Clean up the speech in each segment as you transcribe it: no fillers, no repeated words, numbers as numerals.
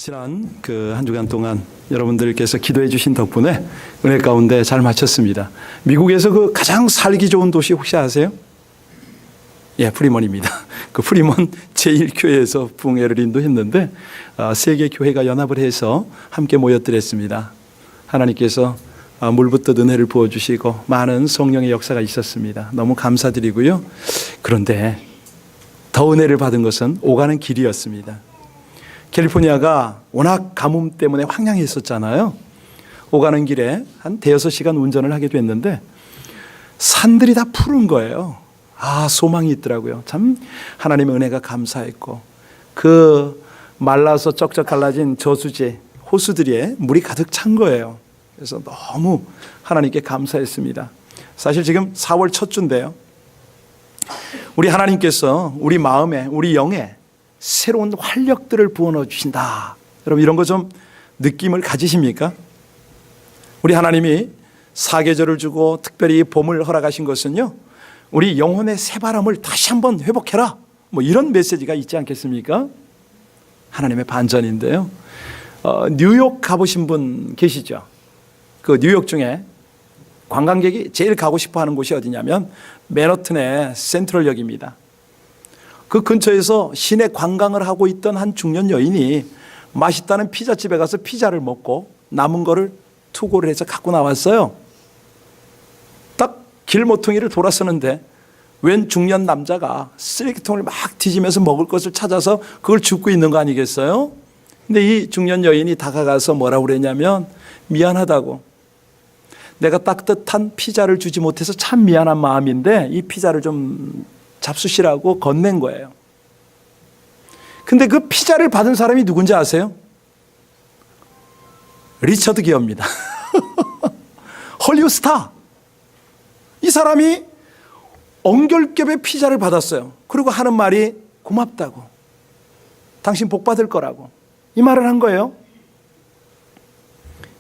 지난 한 주간 동안 여러분들께서 기도해 주신 덕분에 은혜 가운데 잘 마쳤습니다. 미국에서 가장 살기 좋은 도시 혹시 아세요? 예, 프리먼입니다. 프리먼 제1교회에서 부흥회를 인도했는데 세 개 교회가 연합을 해서 함께 모여드렸습니다. 하나님께서 물붓듯 은혜를 부어주시고 많은 성령의 역사가 있었습니다. 너무 감사드리고요. 그런데 더 은혜를 받은 것은 오가는 길이었습니다. 캘리포니아가 워낙 가뭄 때문에 황량했었잖아요. 오가는 길에 한 대여섯 시간 운전을 하게 됐는데 산들이 다 푸른 거예요. 소망이 있더라고요. 참 하나님의 은혜가 감사했고 말라서 쩍쩍 갈라진 저수지, 호수들에 물이 가득 찬 거예요. 그래서 너무 하나님께 감사했습니다. 사실 지금 4월 첫 주인데요. 우리 하나님께서 우리 마음에, 우리 영에 새로운 활력들을 부어넣어 주신다. 여러분 이런 거 좀 느낌을 가지십니까? 우리 하나님이 사계절을 주고 특별히 봄을 허락하신 것은요, 우리 영혼의 새바람을 다시 한번 회복해라, 이런 메시지가 있지 않겠습니까? 하나님의 반전인데요. 뉴욕 가보신 분 계시죠? 뉴욕 중에 관광객이 제일 가고 싶어 하는 곳이 어디냐면 맨하튼의 센트럴역입니다. 그 근처에서 시내 관광을 하고 있던 한 중년 여인이 맛있다는 피자집에 가서 피자를 먹고 남은 거를 투고를 해서 갖고 나왔어요. 딱 길모퉁이를 돌아서는데 웬 중년 남자가 쓰레기통을 막 뒤지면서 먹을 것을 찾아서 그걸 줍고 있는 거 아니겠어요? 근데 이 중년 여인이 다가가서 뭐라고 그랬냐면 미안하다고, 내가 따뜻한 피자를 주지 못해서 참 미안한 마음인데 이 피자를 좀 잡수시라고 건넨 거예요. 근데 그 피자를 받은 사람이 누군지 아세요? 리처드 기어입니다. 헐리우드 스타. 이 사람이 엉결겹의 피자를 받았어요. 그리고 하는 말이 고맙다고, 당신 복 받을 거라고, 이 말을 한 거예요.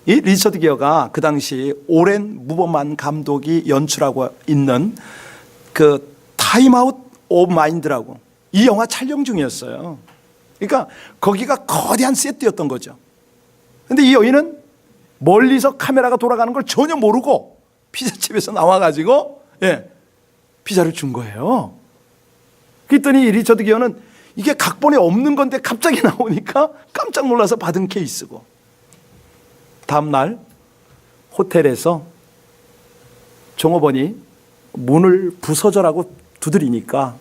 이 리처드 기어가 그 당시 오랜 무범한 감독이 연출하고 있는 타임 아웃 오브 마인드라고 이 영화 촬영 중이었어요. 그러니까 거기가 거대한 세트였던 거죠. 그런데 이 여인은 멀리서 카메라가 돌아가는 걸 전혀 모르고 피자집에서 나와가지고 피자를 준 거예요. 그랬더니 리처드 기어는 이게 각본에 없는 건데 갑자기 나오니까 깜짝 놀라서 받은 케이스고, 다음날 호텔에서 종업원이 문을 부서져라고 두드리니까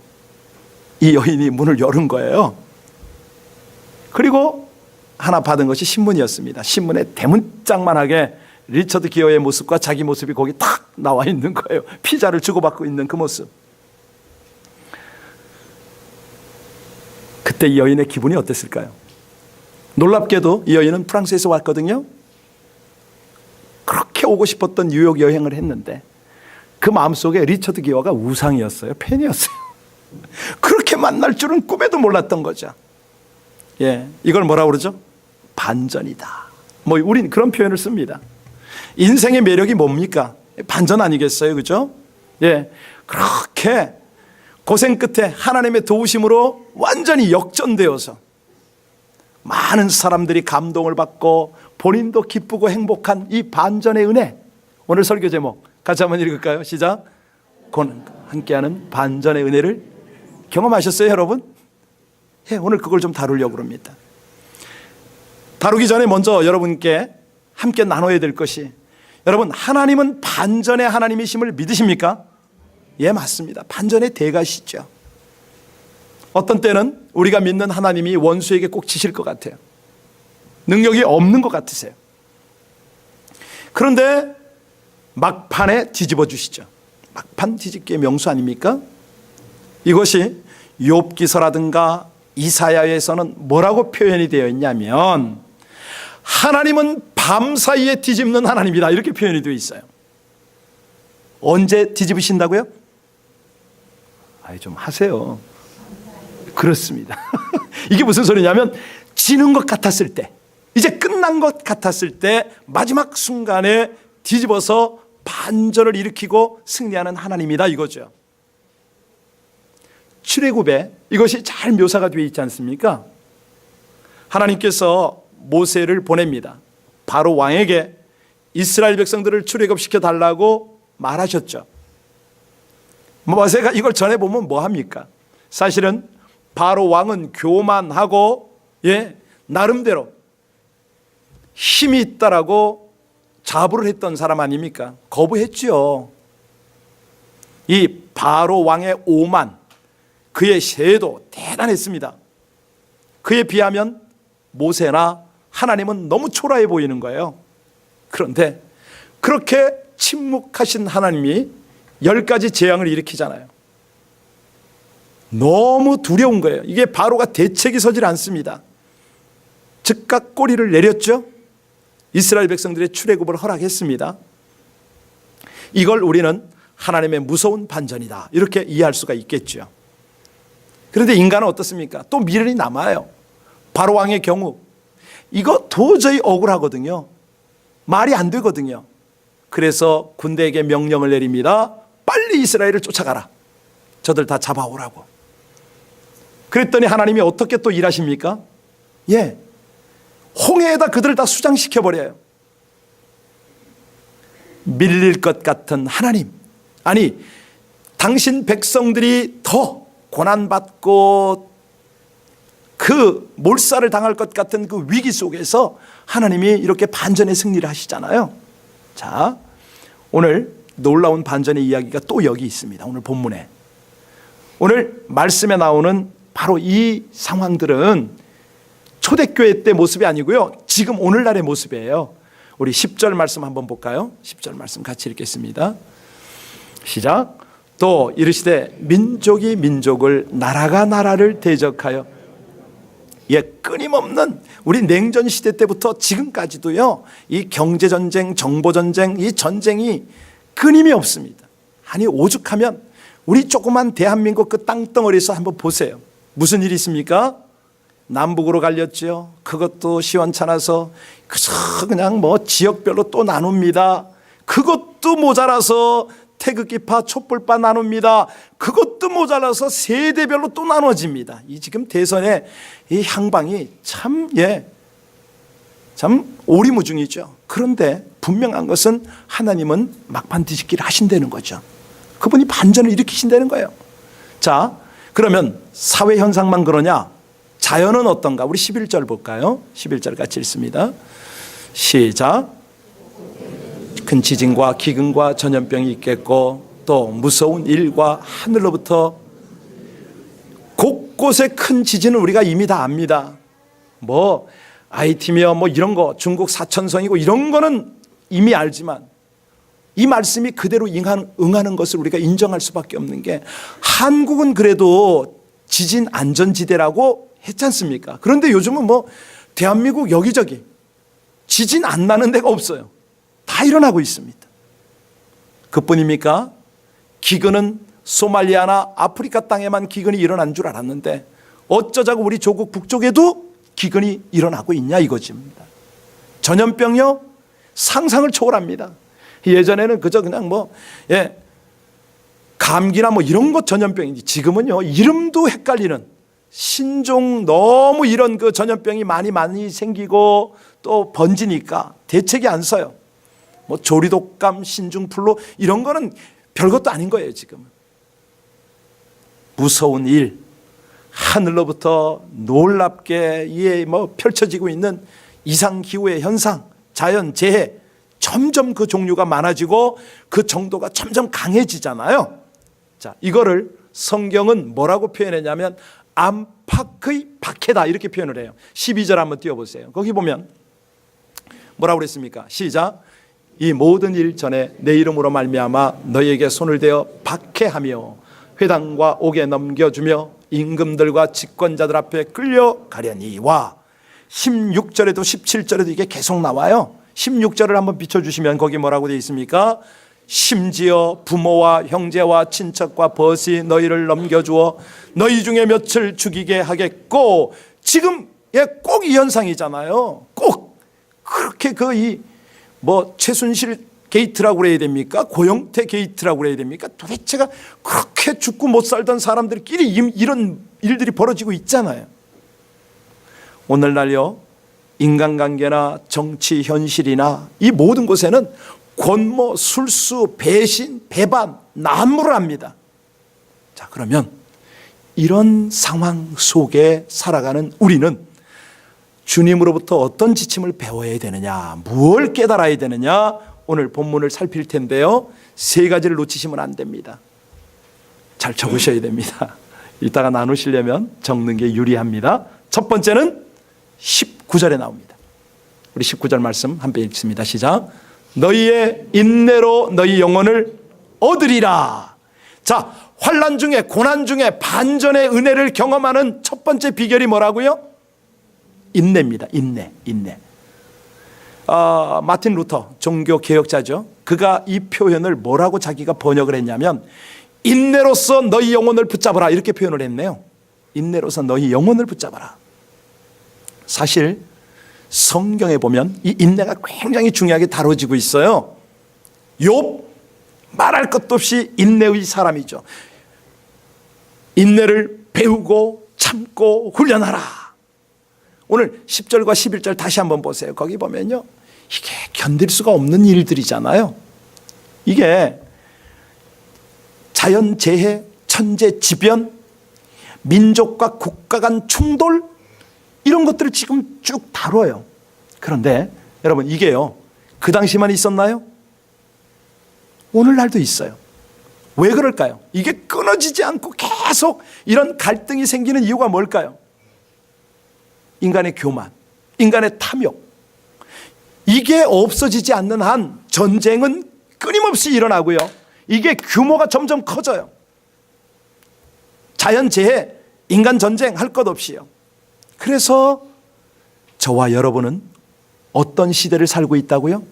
이 여인이 문을 열은 거예요. 그리고 하나 받은 것이 신문이었습니다. 신문에 대문짝만하게 리처드 기어의 모습과 자기 모습이 거기 딱 나와 있는 거예요. 피자를 주고받고 있는 그 모습. 그때 이 여인의 기분이 어땠을까요? 놀랍게도 이 여인은 프랑스에서 왔거든요. 그렇게 오고 싶었던 뉴욕 여행을 했는데 그 마음속에 리처드 기어가 우상이었어요. 팬이었어요. 그렇게 만날 줄은 꿈에도 몰랐던 거죠. 이걸 뭐라고 그러죠? 반전이다. 우린 그런 표현을 씁니다. 인생의 매력이 뭡니까? 반전 아니겠어요? 그죠? 그렇게 고생 끝에 하나님의 도우심으로 완전히 역전되어서 많은 사람들이 감동을 받고 본인도 기쁘고 행복한 이 반전의 은혜. 오늘 설교 제목 같이 한번 읽을까요? 시작. 함께하는 반전의 은혜를 경험하셨어요, 여러분? 오늘 그걸 좀 다루려고 합니다. 다루기 전에 먼저 여러분께 함께 나눠야 될 것이, 여러분 하나님은 반전의 하나님이심을 믿으십니까? 예, 맞습니다. 반전의 대가시죠. 어떤 때는 우리가 믿는 하나님이 원수에게 꼭 지실 것 같아요. 능력이 없는 것 같으세요. 그런데 막판에 뒤집어 주시죠. 막판 뒤집기의 명수 아닙니까? 이것이 욥기서라든가 이사야에서는 뭐라고 표현이 되어 있냐면 하나님은 밤사이에 뒤집는 하나님이다, 이렇게 표현이 되어 있어요. 언제 뒤집으신다고요? 좀 하세요. 그렇습니다. 이게 무슨 소리냐면 지는 것 같았을 때, 이제 끝난 것 같았을 때 마지막 순간에 뒤집어서 반전을 일으키고 승리하는 하나님이다, 이거죠. 출애굽에 이것이 잘 묘사가 되어 있지 않습니까? 하나님께서 모세를 보냅니다. 바로 왕에게 이스라엘 백성들을 출애굽시켜 달라고 말하셨죠. 모세가 이걸 전해보면 뭐합니까? 사실은 바로 왕은 교만하고 나름대로 힘이 있다라고 자부를 했던 사람 아닙니까? 거부했죠. 이 바로 왕의 오만, 그의 세도 대단했습니다. 그에 비하면 모세나 하나님은 너무 초라해 보이는 거예요. 그런데 그렇게 침묵하신 하나님이 10가지 재앙을 일으키잖아요. 너무 두려운 거예요. 이게 바로가 대책이 서질 않습니다. 즉각 꼬리를 내렸죠. 이스라엘 백성들의 출애굽을 허락했습니다. 이걸 우리는 하나님의 무서운 반전이다, 이렇게 이해할 수가 있겠죠. 그런데 인간은 어떻습니까? 또 미련이 남아요. 바로 왕의 경우 이거 도저히 억울하거든요. 말이 안 되거든요. 그래서 군대에게 명령을 내립니다. 빨리 이스라엘을 쫓아가라. 저들 다 잡아오라고. 그랬더니 하나님이 어떻게 또 일하십니까? 홍해에다 그들을 다 수장시켜버려요. 밀릴 것 같은 하나님, 아니 당신 백성들이 더 고난받고 그 몰살을 당할 것 같은 그 위기 속에서 하나님이 이렇게 반전의 승리를 하시잖아요. 자, 오늘 놀라운 반전의 이야기가 또 여기 있습니다. 오늘 본문에, 오늘 말씀에 나오는 바로 이 상황들은 초대교회 때 모습이 아니고요, 지금 오늘날의 모습이에요. 우리 10절 말씀 한번 볼까요? 10절 말씀 같이 읽겠습니다. 시작. 또 이르시되 민족이 민족을, 나라가 나라를 대적하여. 끊임없는 우리 냉전 시대 때부터 지금까지도요, 이 경제전쟁, 정보전쟁, 이 전쟁이 끊임이 없습니다. 아니 오죽하면 우리 조그만 대한민국 그 땅덩어리에서 한번 보세요. 무슨 일이 있습니까? 남북으로 갈렸죠. 그것도 시원찮아서 그냥 지역별로 또 나눕니다. 그것도 모자라서 태극기파, 촛불파 나눕니다. 그것도 모자라서 세대별로 또 나눠집니다. 이 지금 대선의 이 향방이 참 오리무중이죠. 그런데 분명한 것은 하나님은 막판 뒤집기를 하신다는 거죠. 그분이 반전을 일으키신다는 거예요. 자, 그러면 사회 현상만 그러냐? 자연은 어떤가? 우리 11절 볼까요? 11절 같이 읽습니다. 시작. 큰 지진과 기근과 전염병이 있겠고, 또 무서운 일과 하늘로부터, 곳곳에 큰 지진은 우리가 이미 다 압니다. IT며 이런 거, 중국 사천성이고 이런 거는 이미 알지만, 이 말씀이 그대로 응하는 것을 우리가 인정할 수밖에 없는 게, 한국은 그래도 지진 안전지대라고 했지 않습니까? 그런데 요즘은 대한민국 여기저기 지진 안 나는 데가 없어요. 다 일어나고 있습니다. 그뿐입니까? 기근은 소말리아나 아프리카 땅에만 기근이 일어난 줄 알았는데 어쩌자고 우리 조국 북쪽에도 기근이 일어나고 있냐 이거지입니다. 전염병요, 상상을 초월합니다. 예전에는 그저 그냥 감기나 이런 것 전염병인지, 지금은요 이름도 헷갈리는 신종, 너무 이런 그 전염병이 많이 생기고 또 번지니까 대책이 안 서요. 조리독감, 신중플루 이런 거는 별것도 아닌 거예요. 지금은 무서운 일, 하늘로부터 놀랍게 펼쳐지고 있는 이상기후의 현상, 자연재해, 점점 그 종류가 많아지고 그 정도가 점점 강해지잖아요. 자, 이거를 성경은 뭐라고 표현했냐면 안팎의 박해다, 이렇게 표현을 해요. 12절 한번 띄워보세요. 거기 보면 뭐라고 그랬습니까? 시작. 이 모든 일 전에 내 이름으로 말미암아 너희에게 손을 대어 박해하며 회당과 옥에 넘겨주며 임금들과 집권자들 앞에 끌려가려니와. 16절에도 17절에도 이게 계속 나와요. 16절을 한번 비춰주시면 거기 뭐라고 되어 있습니까? 심지어 부모와 형제와 친척과 벗이 너희를 넘겨주어 너희 중에 몇을 죽이게 하겠고. 지금 꼭 이 현상이잖아요. 꼭 그렇게 최순실 게이트라고 그래야 됩니까? 고영태 게이트라고 그래야 됩니까? 도대체가 그렇게 죽고 못 살던 사람들끼리 이런 일들이 벌어지고 있잖아요. 오늘날요, 인간관계나 정치 현실이나 이 모든 곳에는 권모, 술수, 배신, 배반, 난무를 합니다. 자, 그러면 이런 상황 속에 살아가는 우리는 주님으로부터 어떤 지침을 배워야 되느냐, 무엇을 깨달아야 되느냐, 오늘 본문을 살필 텐데요. 세 가지를 놓치시면 안 됩니다. 잘 적으셔야 됩니다. 이따가 나누시려면 적는 게 유리합니다. 첫 번째는 19절에 나옵니다. 우리 19절 말씀 함께 읽습니다. 시작. 너희의 인내로 너희 영혼을 얻으리라. 자, 환난 중에, 고난 중에 반전의 은혜를 경험하는 첫 번째 비결이 뭐라고요? 인내입니다. 인내. 마틴 루터 종교 개혁자죠. 그가 이 표현을 뭐라고 자기가 번역을 했냐면 인내로서 너희 영혼을 붙잡아라 이렇게 표현을 했네요. 인내로서 너희 영혼을 붙잡아라. 사실 성경에 보면 이 인내가 굉장히 중요하게 다뤄지고 있어요. 욥 말할 것도 없이 인내의 사람이죠. 인내를 배우고 참고 훈련하라. 오늘 10절과 11절 다시 한번 보세요. 거기 보면요, 이게 견딜 수가 없는 일들이잖아요. 이게 자연재해, 천재지변, 민족과 국가 간 충돌, 이런 것들을 지금 쭉 다뤄요. 그런데 여러분, 이게요, 그 당시만 있었나요? 오늘날도 있어요. 왜 그럴까요? 이게 끊어지지 않고 계속 이런 갈등이 생기는 이유가 뭘까요? 인간의 교만, 인간의 탐욕. 이게 없어지지 않는 한 전쟁은 끊임없이 일어나고요. 이게 규모가 점점 커져요. 자연재해, 인간 전쟁 할 것 없이요. 그래서 저와 여러분은 어떤 시대를 살고 있다고요?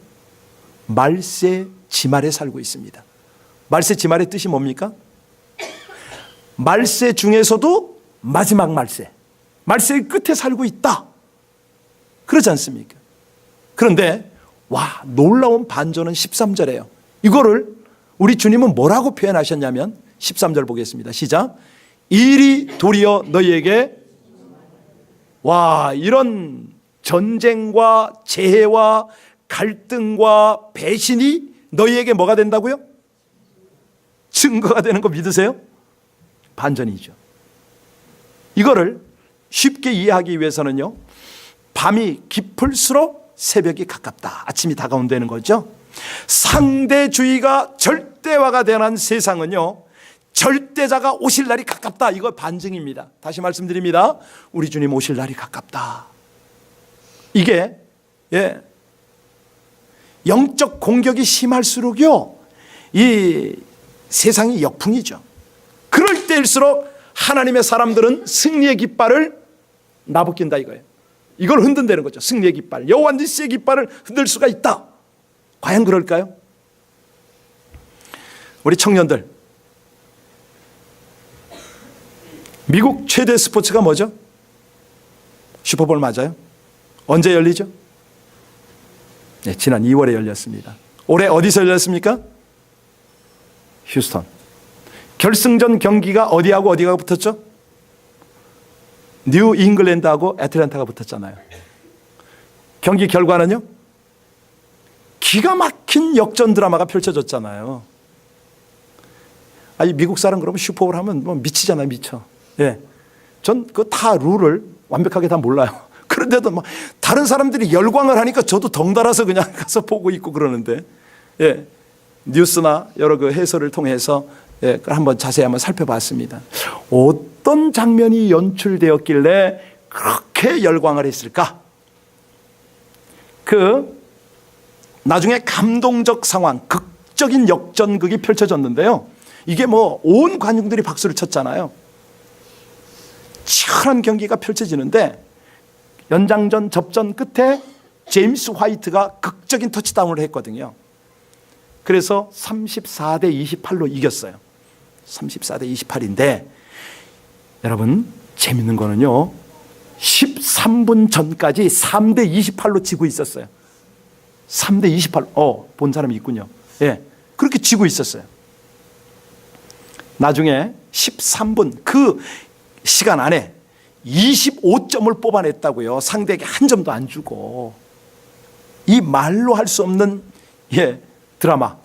말세 지말에 살고 있습니다. 말세 지말의 뜻이 뭡니까? 말세 중에서도 마지막 말세, 말세의 끝에 살고 있다, 그러지 않습니까? 그런데 와, 놀라운 반전은 13절이에요. 이거를 우리 주님은 뭐라고 표현하셨냐면 13절 보겠습니다. 시작. 일이 도리어 너희에게, 와, 이런 전쟁과 재해와 갈등과 배신이 너희에게 뭐가 된다고요? 증거가 되는 거 믿으세요? 반전이죠. 이거를 쉽게 이해하기 위해서는요, 밤이 깊을수록 새벽이 가깝다, 아침이 다가온다는 거죠. 상대주의가 절대화가 되는 세상은요, 절대자가 오실 날이 가깝다, 이거 반증입니다. 다시 말씀드립니다. 우리 주님 오실 날이 가깝다. 이게 영적 공격이 심할수록요, 이 세상이 역풍이죠. 그럴 때일수록 하나님의 사람들은 승리의 깃발을 나부낀다 이거예요. 이걸 흔든다는 거죠. 승리의 깃발, 여호와 니스의 깃발을 흔들 수가 있다. 과연 그럴까요? 우리 청년들, 미국 최대 스포츠가 뭐죠? 슈퍼볼 맞아요? 언제 열리죠? 네, 지난 2월에 열렸습니다. 올해 어디서 열렸습니까? 휴스턴. 결승전 경기가 어디하고 어디가 붙었죠? 뉴 잉글랜드하고 애틀랜타가 붙었잖아요. 경기 결과는요, 기가 막힌 역전 드라마가 펼쳐졌잖아요. 아니, 미국 사람 그러면 슈퍼볼 하면 뭐 미치잖아요, 미쳐. 예, 전 그 다 룰을 완벽하게 다 몰라요. 그런데도 막 다른 사람들이 열광을 하니까 저도 덩달아서 그냥 가서 보고 있고 그러는데, 예, 뉴스나 여러 그 해설을 통해서 그걸 한번 자세히 한번 살펴봤습니다. 어떤 장면이 연출되었길래 그렇게 열광을 했을까? 나중에 감동적 상황, 극적인 역전극이 펼쳐졌는데요. 이게 뭐 온 관중들이 박수를 쳤잖아요. 치열한 경기가 펼쳐지는데 연장전 접전 끝에 제임스 화이트가 극적인 터치다운을 했거든요. 그래서 34대 28로 이겼어요. 34대 28인데 여러분, 재밌는 거는요, 13분 전까지 3대 28로 지고 있었어요. 3대 28, 본 사람이 있군요. 예, 그렇게 지고 있었어요. 나중에 13분 그 시간 안에 25점을 뽑아냈다고요. 상대에게 한 점도 안 주고. 이 말로 할 수 없는 드라마.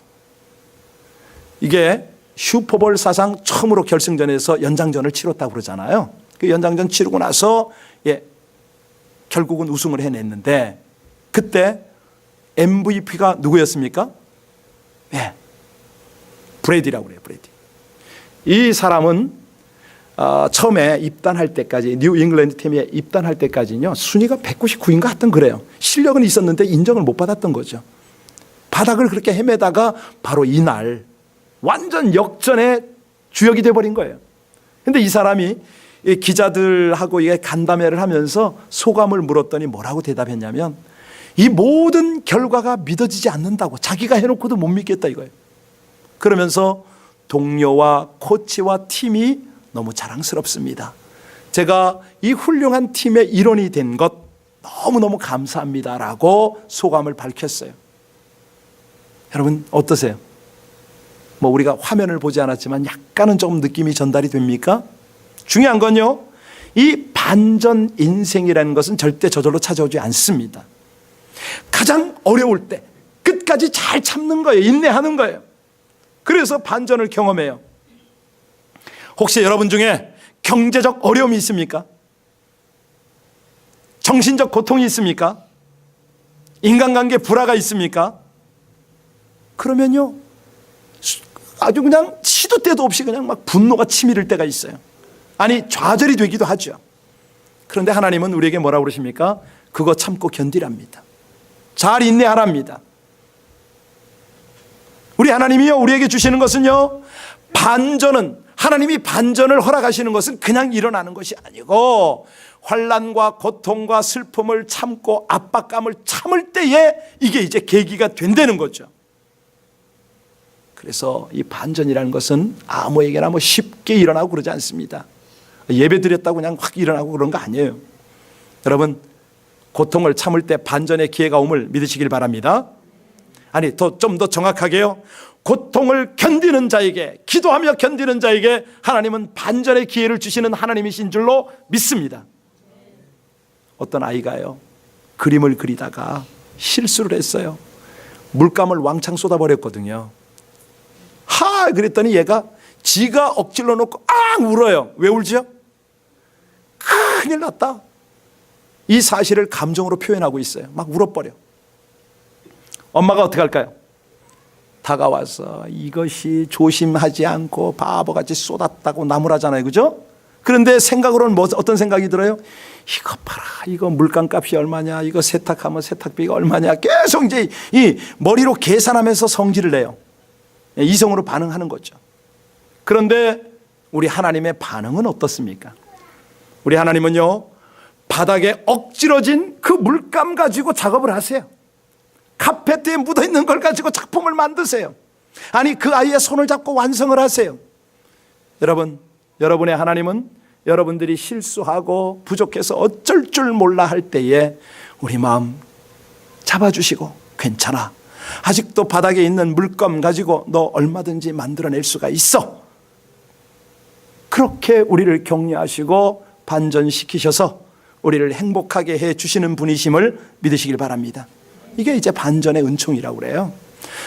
이게 슈퍼볼 사상 처음으로 결승전에서 연장전을 치렀다고 그러잖아요. 그 연장전 치르고 나서 결국은 우승을 해냈는데, 그때 MVP가 누구였습니까? 브래디라고 그래요. 브래디. 이 사람은 처음에 입단할 때까지, 뉴 잉글랜드 팀에 입단할 때까지는요, 순위가 199인가 하여튼 그래요. 실력은 있었는데 인정을 못 받았던 거죠. 바닥을 그렇게 헤매다가 바로 이날 완전 역전의 주역이 돼버린 거예요. 근데 이 사람이 기자들하고 간담회를 하면서 소감을 물었더니 뭐라고 대답했냐면, 이 모든 결과가 믿어지지 않는다고, 자기가 해놓고도 못 믿겠다 이거예요. 그러면서 동료와 코치와 팀이 너무 자랑스럽습니다. 제가 이 훌륭한 팀의 일원이 된 것 너무너무 감사합니다라고 소감을 밝혔어요. 여러분 어떠세요? 우리가 화면을 보지 않았지만 약간은 조금 느낌이 전달이 됩니까? 중요한 건요, 이 반전 인생이라는 것은 절대 저절로 찾아오지 않습니다. 가장 어려울 때 끝까지 잘 참는 거예요. 인내하는 거예요. 그래서 반전을 경험해요. 혹시 여러분 중에 경제적 어려움이 있습니까? 정신적 고통이 있습니까? 인간관계 불화가 있습니까? 그러면요, 아주 그냥 시도 때도 없이 그냥 막 분노가 치밀을 때가 있어요. 아니, 좌절이 되기도 하죠. 그런데 하나님은 우리에게 뭐라고 그러십니까? 그거 참고 견디랍니다. 잘 인내하랍니다. 우리 하나님이요, 우리에게 주시는 것은요, 반전은, 하나님이 반전을 허락하시는 것은 그냥 일어나는 것이 아니고, 환난과 고통과 슬픔을 참고 압박감을 참을 때에 이게 이제 계기가 된다는 거죠. 그래서 이 반전이라는 것은 아무에게나 쉽게 일어나고 그러지 않습니다. 예배 드렸다고 그냥 확 일어나고 그런 거 아니에요. 여러분, 고통을 참을 때 반전의 기회가 옴을 믿으시길 바랍니다. 아니, 좀 더 정확하게요, 고통을 견디는 자에게, 기도하며 견디는 자에게 하나님은 반전의 기회를 주시는 하나님이신 줄로 믿습니다. 어떤 아이가요, 그림을 그리다가 실수를 했어요. 물감을 왕창 쏟아버렸거든요. 그랬더니 얘가 지가 억질러 놓고 울어요. 왜 울죠? 큰일 났다. 이 사실을 감정으로 표현하고 있어요. 막 울어버려. 엄마가 어떻게 할까요? 다가와서 이것이 조심하지 않고 바보같이 쏟았다고 나무라잖아요. 그죠? 그런데 생각으로는 어떤 생각이 들어요? 이거 봐라, 이거 물감값이 얼마냐, 이거 세탁하면 세탁비가 얼마냐, 계속 이제 이 머리로 계산하면서 성질을 내요. 이성으로 반응하는 거죠. 그런데 우리 하나님의 반응은 어떻습니까? 우리 하나님은요, 바닥에 엎질러진 그 물감 가지고 작업을 하세요. 카페트에 묻어있는 걸 가지고 작품을 만드세요. 아니, 그 아이의 손을 잡고 완성을 하세요. 여러분, 여러분의 하나님은 여러분들이 실수하고 부족해서 어쩔 줄 몰라 할 때에 우리 마음 잡아주시고, 괜찮아, 아직도 바닥에 있는 물감 가지고 너 얼마든지 만들어낼 수가 있어. 그렇게 우리를 격려하시고 반전시키셔서 우리를 행복하게 해주시는 분이심을 믿으시길 바랍니다. 이게 이제 반전의 은총이라고 그래요.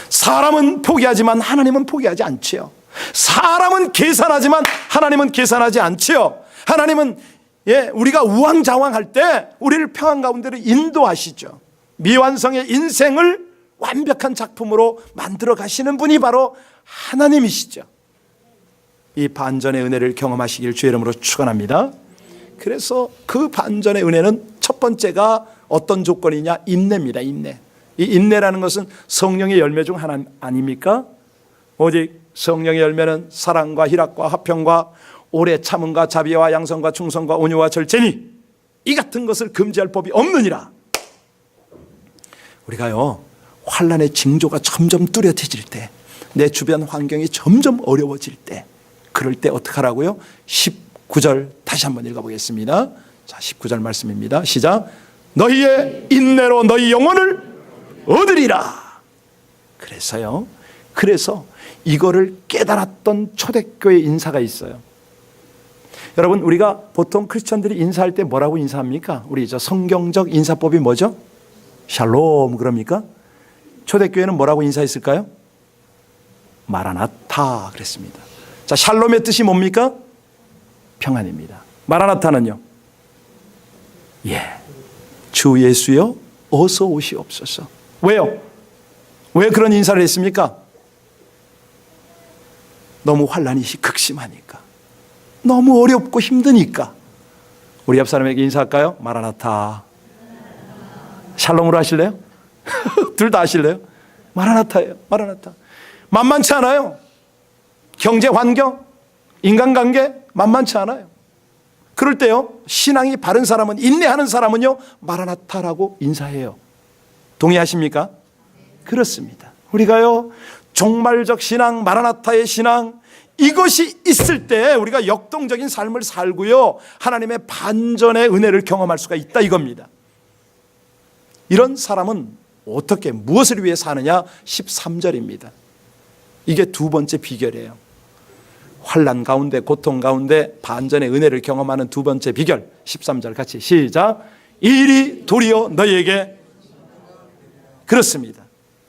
사람은 포기하지만 하나님은 포기하지 않지요. 사람은 계산하지만 하나님은 계산하지 않지요. 하나님은 우리가 우왕좌왕할 때 우리를 평안 가운데로 인도하시죠. 미완성의 인생을 완벽한 작품으로 만들어 가시는 분이 바로 하나님이시죠. 이 반전의 은혜를 경험하시길 주의 이름으로 축원합니다. 그래서 그 반전의 은혜는 첫 번째가 어떤 조건이냐? 인내입니다. 인내. 이 인내라는 것은 성령의 열매 중 하나 아닙니까? 오직 성령의 열매는 사랑과 희락과 화평과 오래 참음과 자비와 양성과 충성과 온유와 절제니 이 같은 것을 금지할 법이 없느니라. 우리가요, 환난의 징조가 점점 뚜렷해질 때, 내 주변 환경이 점점 어려워질 때, 그럴 때 어떻게 하라고요? 19절 다시 한번 읽어보겠습니다. 자, 19절 말씀입니다. 시작. 너희의 인내로 너희 영혼을 얻으리라. 그래서 이거를 깨달았던 초대교회 인사가 있어요. 여러분, 우리가 보통 크리스천들이 인사할 때 뭐라고 인사합니까? 우리 저 성경적 인사법이 뭐죠? 샬롬 그럽니까? 초대교회는 뭐라고 인사했을까요? 마라나타 그랬습니다. 자, 샬롬의 뜻이 뭡니까? 평안입니다. 마라나타는요? 주 예수여 어서 오시옵소서. 왜요? 왜 그런 인사를 했습니까? 너무 환난이 극심하니까, 너무 어렵고 힘드니까. 우리 옆 사람에게 인사할까요? 마라나타. 샬롬으로 하실래요? 둘 다 하실래요? 마라나타예요. 마라나타. 만만치 않아요. 경제 환경, 인간관계 만만치 않아요. 그럴 때요, 신앙이 바른 사람은, 인내하는 사람은요, 마라나타라고 인사해요. 동의하십니까? 그렇습니다. 우리가요, 종말적 신앙, 마라나타의 신앙, 이것이 있을 때 우리가 역동적인 삶을 살고요, 하나님의 반전의 은혜를 경험할 수가 있다 이겁니다. 이런 사람은 어떻게, 무엇을 위해 사느냐? 13절입니다. 이게 두 번째 비결이에요. 환난 가운데, 고통 가운데 반전의 은혜를 경험하는 두 번째 비결. 13절 같이 시작. 일이 도리어 너희에게. 그렇습니다.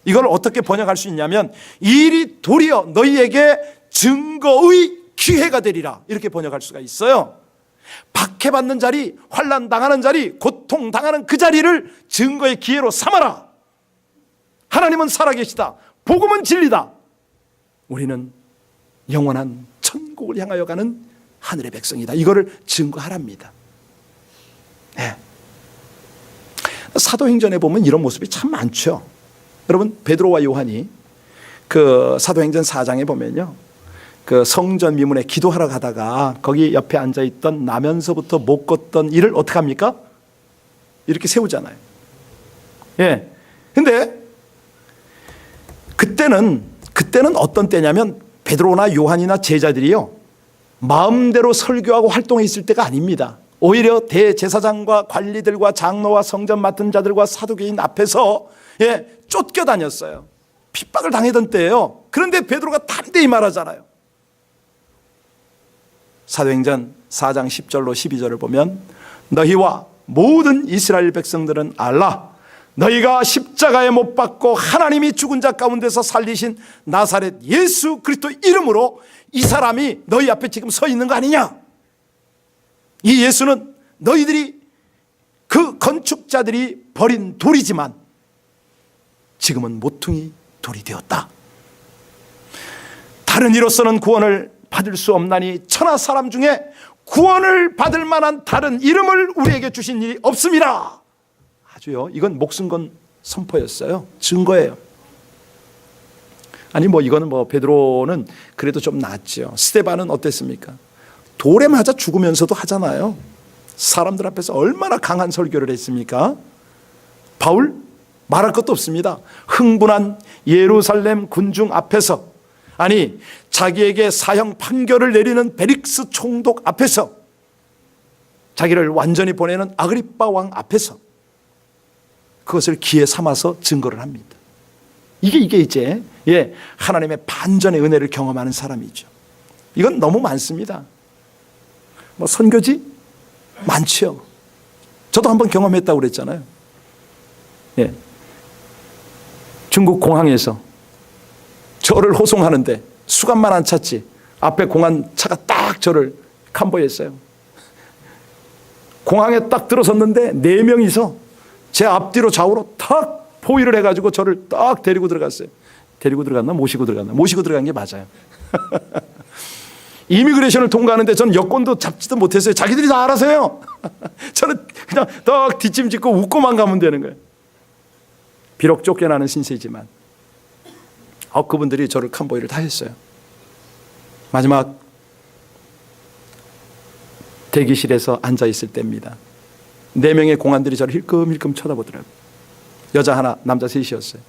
이걸 어떻게 번역할 수 있냐면, 일이 도리어 너희에게 증거의 기회가 되리라, 이렇게 번역할 수가 있어요. 박해받는 자리, 환난 당하는 자리, 고통 당하는 그 자리를 증거의 기회로 삼아라. 하나님은 살아계시다. 복음은 진리다. 우리는 영원한 천국을 향하여 가는 하늘의 백성이다. 이거를 증거하랍니다. 네. 사도행전에 보면 이런 모습이 참 많죠. 여러분, 베드로와 요한이 그 사도행전 4장에 보면요, 그 성전 미문에 기도하러 가다가 거기 옆에 앉아있던 나면서부터 못 걷던 이를 어떻게 합니까? 이렇게 세우잖아요. 예. 근데 그때는 어떤 때냐면, 베드로나 요한이나 제자들이요, 마음대로 설교하고 활동해 있을 때가 아닙니다. 오히려 대제사장과 관리들과 장로와 성전 맡은 자들과 사두개인 앞에서 쫓겨다녔어요. 핍박을 당하던 때예요. 그런데 베드로가 담대히 말하잖아요. 사도행전 4장 10절로 12절을 보면, 너희와 모든 이스라엘 백성들은 알라. 너희가 십자가에 못 박고 하나님이 죽은 자 가운데서 살리신 나사렛 예수 그리스도 이름으로 이 사람이 너희 앞에 지금 서 있는 거 아니냐. 이 예수는 너희들이, 그 건축자들이 버린 돌이지만 지금은 모퉁이 돌이 되었다. 다른 이로서는 구원을 받을 수 없나니 천하 사람 중에 구원을 받을 만한 다른 이름을 우리에게 주신 일이 없습니다. 아주요, 이건 목숨 건 선포였어요. 증거예요. 아니 이거는 베드로는 그래도 좀 낫죠. 스데반은 어땠습니까? 돌에 맞아 죽으면서도 하잖아요. 사람들 앞에서 얼마나 강한 설교를 했습니까? 바울 말할 것도 없습니다. 흥분한 예루살렘 군중 앞에서, 아니 자기에게 사형 판결을 내리는 벨릭스 총독 앞에서, 자기를 완전히 보내는 아그리빠 왕 앞에서 그것을 기회 삼아서 증거를 합니다. 이게 이제 하나님의 반전의 은혜를 경험하는 사람이죠. 이건 너무 많습니다. 선교지 많죠. 저도 한번 경험했다고 그랬잖아요. 중국 공항에서 저를 호송하는데 수갑만 안 찼지 앞에 공안 차가 딱 저를 캄보했어요. 공항에 딱 들어섰는데 4명이서 제 앞뒤로 좌우로 탁 포위를 해가지고 저를 딱 데리고 들어갔어요. 데리고 들어갔나? 모시고 들어갔나? 모시고 들어간 게 맞아요. 이미그레이션을 통과하는데 전 여권도 잡지도 못했어요. 자기들이 다 알아서 해요. 저는 그냥 딱 뒷짐 짓고 웃고만 가면 되는 거예요. 비록 쫓겨나는 신세지만 그분들이 저를 캄보이를 다 했어요. 마지막 대기실에서 앉아있을 때입니다. 4명의 공안들이 저를 힐끔힐끔 쳐다보더라고요. 여자 하나, 남자 셋이었어요.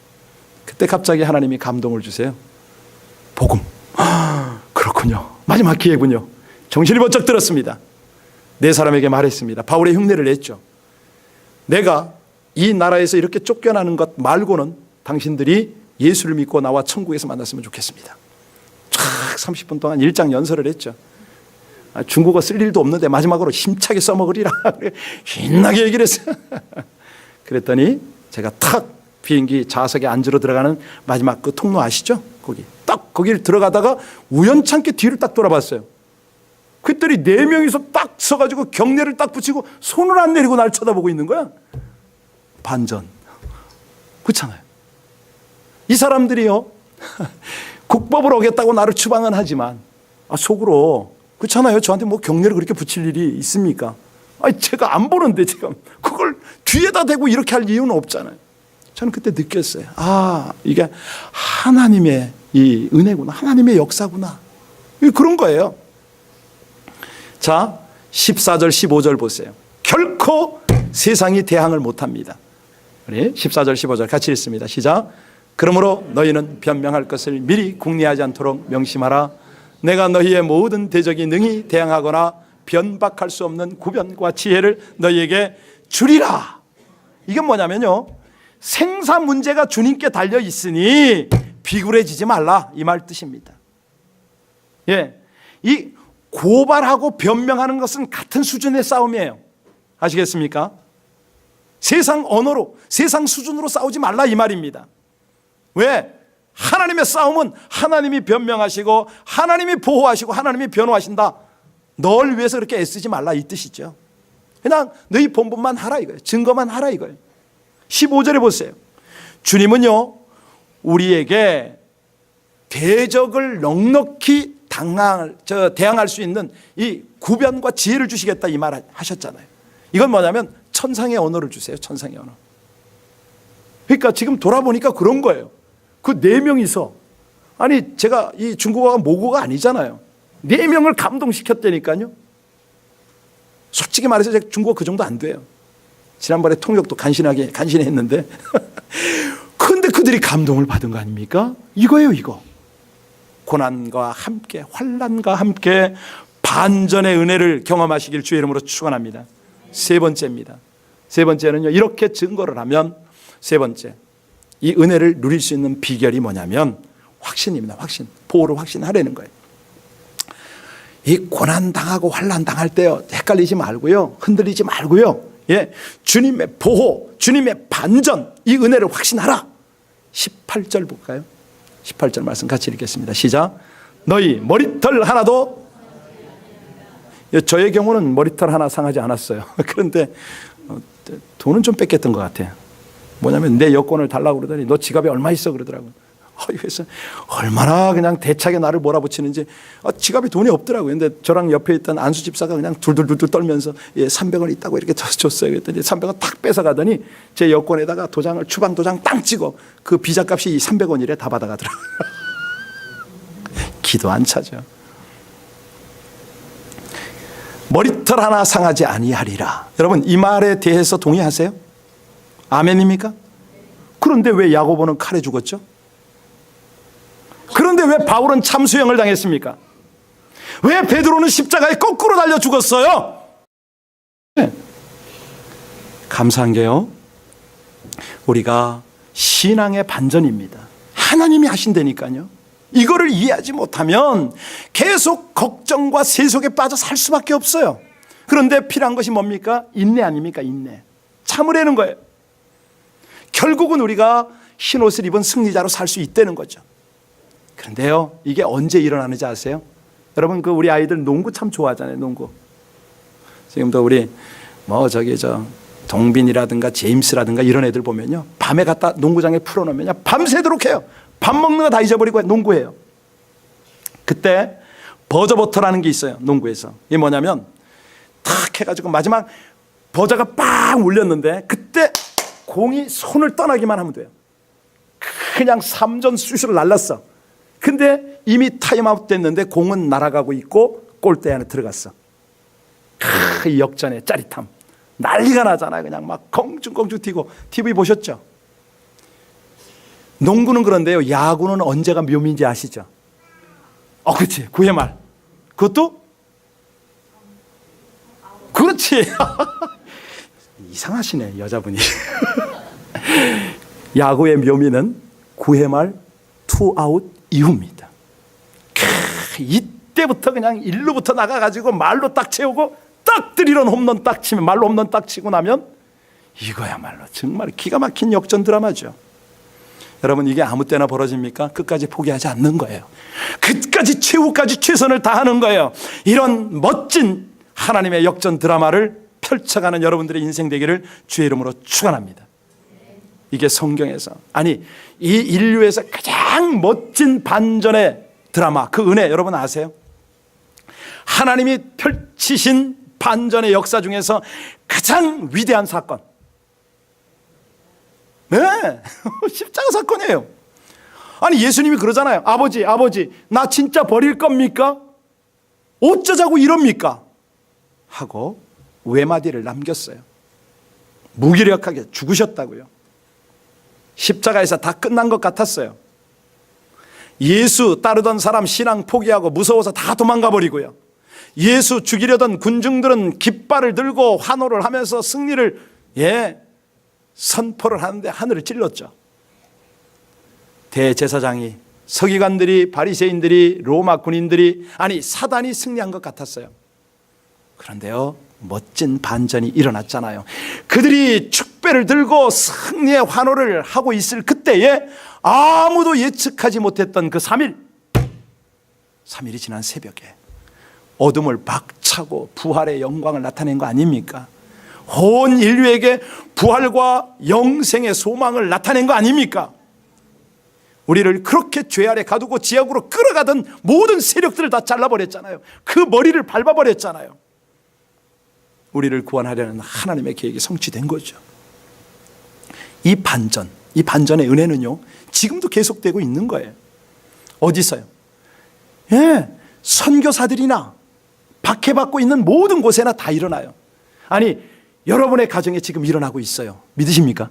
그때 갑자기 하나님이 감동을 주세요. 복음. 그렇군요. 마지막 기회군요. 정신이 번쩍 들었습니다. 4사람에게 말했습니다. 바울의 흉내를 냈죠. 내가 이 나라에서 이렇게 쫓겨나는 것 말고는 당신들이 예수를 믿고 나와 천국에서 만났으면 좋겠습니다. 쫙 30분 동안 일장 연설을 했죠. 중국어 쓸 일도 없는데 마지막으로 힘차게 써먹으리라. 신나게 얘기를 했어요. 그랬더니 제가 탁 비행기 좌석에 앉으러 들어가는 마지막 그 통로 아시죠? 거기를 들어가다가 우연찮게 뒤를 딱 돌아봤어요. 그랬더니 4명이서 딱 서가지고 경례를 딱 붙이고 손을 안 내리고 날 쳐다보고 있는 거야. 반전. 그렇잖아요. 이 사람들이요, 국법을 어겼다고 나를 추방은 하지만 속으로, 그렇잖아요. 저한테 뭐 경례를 그렇게 붙일 일이 있습니까? 제가 안 보는데 지금 그걸 뒤에다 대고 이렇게 할 이유는 없잖아요. 저는 그때 느꼈어요. 이게 하나님의 이 은혜구나. 하나님의 역사구나. 그런 거예요. 자, 14절 15절 보세요. 결코 세상이 대항을 못합니다. 우리 14절 15절 같이 읽습니다. 시작. 그러므로 너희는 변명할 것을 미리 궁리하지 않도록 명심하라. 내가 너희의 모든 대적이 능히 대항하거나 변박할 수 없는 구변과 지혜를 너희에게 주리라. 이건 뭐냐면요, 생사 문제가 주님께 달려 있으니 비굴해지지 말라, 이 말 뜻입니다. 이 고발하고 변명하는 것은 같은 수준의 싸움이에요. 아시겠습니까? 세상 언어로, 세상 수준으로 싸우지 말라, 이 말입니다. 왜? 하나님의 싸움은 하나님이 변명하시고 하나님이 보호하시고 하나님이 변호하신다. 널 위해서 그렇게 애쓰지 말라, 이 뜻이죠. 그냥 너희 본분만 하라 이거예요. 증거만 하라 이거예요. 15절에 보세요. 주님은요, 우리에게 대적을 넉넉히 대항할 수 있는 이 구변과 지혜를 주시겠다, 이 말 하셨잖아요. 이건 뭐냐면 천상의 언어를 주세요. 천상의 언어. 그러니까 지금 돌아보니까 그런 거예요. 그 4명이서, 아니 제가 이 중국어가 모국어가 아니잖아요. 4명을 감동시켰다니까요. 솔직히 말해서 제가 중국어 그 정도 안 돼요. 지난번에 통역도 간신히 했는데 그런데 그들이 감동을 받은 거 아닙니까? 이거예요, 이거. 고난과 함께, 환난과 함께 반전의 은혜를 경험하시길 주의 이름으로 축원합니다. 세 번째입니다. 세 번째는요, 이렇게 증거를 하면, 세 번째, 이 은혜를 누릴 수 있는 비결이 뭐냐면 확신입니다. 확신. 보호를 확신하라는 거예요. 이 고난 당하고 환난 당할 때요, 헷갈리지 말고요, 흔들리지 말고요, 주님의 보호, 주님의 반전, 이 은혜를 확신하라. 18절 볼까요? 18절 말씀 같이 읽겠습니다. 시작. 너희 머리털 하나도, 저의 경우는 머리털 하나 상하지 않았어요. 그런데 돈은 좀 뺏겼던 것 같아요. 뭐냐면 내 여권을 달라고 그러더니 너 지갑에 얼마 있어 그러더라고요. 그래서 얼마나 그냥 대차게 나를 몰아붙이는지, 지갑에 돈이 없더라고요. 근데 저랑 옆에 있던 안수 집사가 그냥 둘둘둘 떨면서 300원 있다고 이렇게 줬어요. 그랬더니 300원 탁 뺏어가더니 제 여권에다가 도장을, 추방 도장 땅 찍어 그 비자값이 300원이래 다 받아가더라고요. 기도 안 차죠. 머리털 하나 상하지 아니하리라. 여러분, 이 말에 대해서 동의하세요? 아멘입니까? 그런데 왜 야고보는 칼에 죽었죠? 그런데 왜 바울은 참수형을 당했습니까? 왜 베드로는 십자가에 거꾸로 달려 죽었어요? 감사한 게요, 우리가 신앙의 반전입니다. 하나님이 하신다니까요. 이거를 이해하지 못하면 계속 걱정과 세속에 빠져 살 수밖에 없어요. 그런데 필요한 것이 뭡니까? 인내 아닙니까? 인내. 참으라는 거예요. 결국은 우리가 흰 옷을 입은 승리자로 살 수 있다는 거죠. 그런데요, 이게 언제 일어나는지 아세요? 여러분, 우리 아이들 농구 참 좋아하잖아요. 농구. 지금도 우리 동빈이라든가 제임스라든가 이런 애들 보면요, 밤에 갖다 농구장에 풀어놓으면요, 밤새도록 해요. 밥 먹는 거 다 잊어버리고 농구해요. 그때 버저버터라는 게 있어요. 농구에서. 이게 뭐냐면 탁 해가지고 마지막 버저가 빵 울렸는데 그때 공이 손을 떠나기만 하면 돼요. 그냥 3점 슛을 날랐어. 근데 이미 타임아웃 됐는데 공은 날아가고 있고 골대 안에 들어갔어. 이 역전의 짜릿함, 난리가 나잖아요. 그냥 막 공중공중 튀고. TV 보셨죠? 농구는 그런데요, 야구는 언제가 묘미인지 아시죠? 그렇지, 9회 말. 그것도? 그렇지. 이상하시네, 여자분이. 야구의 묘미는 9회 말 투아웃 이후입니다. 이때 때부터 그냥 일루부터 나가가지고 말로 딱 채우고 딱 드리런 홈런 딱 치면, 말로 홈런 딱 치고 나면 이거야말로 정말 기가 막힌 역전 드라마죠. 여러분, 이게 아무 때나 벌어집니까? 끝까지 포기하지 않는 거예요. 끝까지 최후까지 최선을 다하는 거예요. 이런 멋진 하나님의 역전 드라마를 펼쳐가는 여러분들의 인생 되기를 주의 이름으로 축원합니다. 이게 성경에서, 아니 이 인류에서 가장 멋진 반전의 드라마, 그 은혜 여러분 아세요? 하나님이 펼치신 반전의 역사 중에서 가장 위대한 사건, 네, 십자가 사건이에요. 아니 예수님이 그러잖아요. 아버지 나 진짜 버릴 겁니까? 어쩌자고 이럽니까? 하고 외마디를 남겼어요. 무기력하게 죽으셨다고요. 십자가에서 다 끝난 것 같았어요. 예수 따르던 사람 신앙 포기하고 무서워서 다 도망가 버리고요. 예수 죽이려던 군중들은 깃발을 들고 환호를 하면서 승리를 선포를 하는데 하늘을 찔렀죠. 대제사장이, 서기관들이, 바리새인들이, 로마 군인들이, 아니 사단이 승리한 것 같았어요. 그런데요, 멋진 반전이 일어났잖아요. 그들이 축배를 들고 승리의 환호를 하고 있을 그때에 아무도 예측하지 못했던 그 3일이 지난 새벽에 어둠을 박차고 부활의 영광을 나타낸 거 아닙니까? 온 인류에게 부활과 영생의 소망을 나타낸 거 아닙니까? 우리를 그렇게 죄 아래 가두고 지옥으로 끌어가던 모든 세력들을 다 잘라버렸잖아요. 그 머리를 밟아버렸잖아요. 우리를 구원하려는 하나님의 계획이 성취된 거죠. 이 반전의 은혜는요, 지금도 계속되고 있는 거예요. 어디서요? 선교사들이나 박해받고 있는 모든 곳에나 다 일어나요. 아니 여러분의 가정에 지금 일어나고 있어요. 믿으십니까?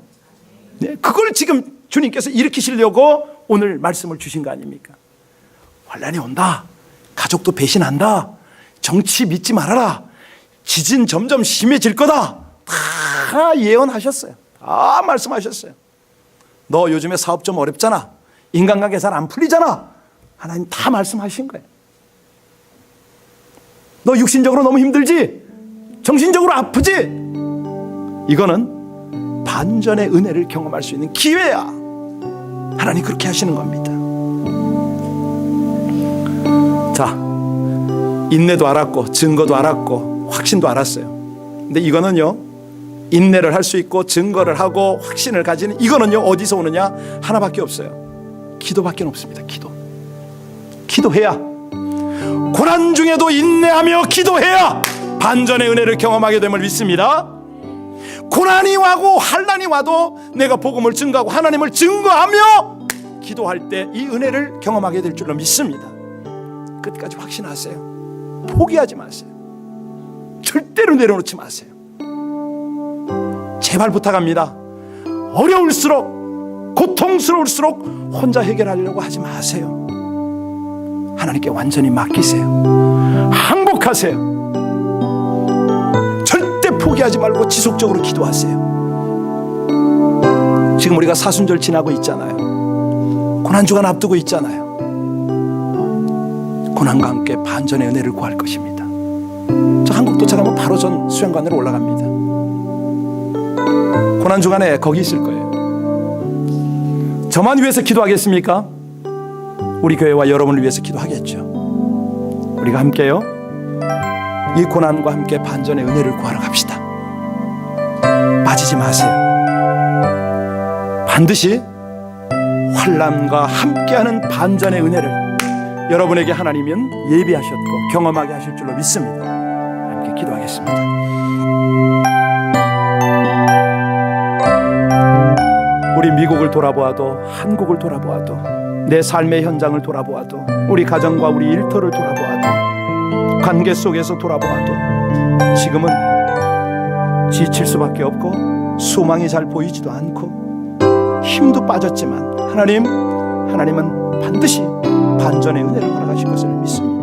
네, 그걸 지금 주님께서 일으키시려고 오늘 말씀을 주신 거 아닙니까? 환난이 온다, 가족도 배신한다, 정치 믿지 말아라, 지진 점점 심해질 거다, 다 예언하셨어요. 다 말씀하셨어요. 너 요즘에 사업 좀 어렵잖아, 인간관계 잘 안 풀리잖아, 하나님 다 말씀하신 거예요. 너 육신적으로 너무 힘들지, 정신적으로 아프지, 이거는 반전의 은혜를 경험할 수 있는 기회야. 하나님 그렇게 하시는 겁니다. 자, 인내도 알았고 증거도 알았고 확신도 알았어요. 근데 이거는요, 인내를 할 수 있고 증거를 하고 확신을 가지는 이거는요, 어디서 오느냐? 하나밖에 없어요. 기도밖에 없습니다. 기도해야, 고난 중에도 인내하며 기도해야 반전의 은혜를 경험하게 됨을 믿습니다. 고난이 와고 환난이 와도 내가 복음을 증거하고 하나님을 증거하며 기도할 때 이 은혜를 경험하게 될 줄로 믿습니다. 끝까지 확신하세요. 포기하지 마세요. 절대로 내려놓지 마세요. 제발 부탁합니다. 어려울수록, 고통스러울수록 혼자 해결하려고 하지 마세요. 하나님께 완전히 맡기세요. 항복하세요. 포기하지 말고 지속적으로 기도하세요. 지금 우리가 사순절 지나고 있잖아요. 고난주간 앞두고 있잖아요. 고난과 함께 반전의 은혜를 구할 것입니다. 저 한국 도착하면 바로 전 수양관으로 올라갑니다. 고난주간에 거기 있을 거예요. 저만 위해서 기도하겠습니까? 우리 교회와 여러분을 위해서 기도하겠죠. 우리가 함께요, 이 고난과 함께 반전의 은혜를 구하러 갑시다. 빠지지 마세요. 반드시 환난과 함께하는 반전의 은혜를 여러분에게 하나님은 예비하셨고 경험하게 하실 줄로 믿습니다. 함께 기도하겠습니다. 우리 미국을 돌아보아도, 한국을 돌아보아도, 내 삶의 현장을 돌아보아도, 우리 가정과 우리 일터를 돌아보아도, 관계 속에서 돌아보아도 지금은 지칠 수밖에 없고 소망이 잘 보이지도 않고 힘도 빠졌지만 하나님은 반드시 반전의 은혜를 허락하실 것을 믿습니다.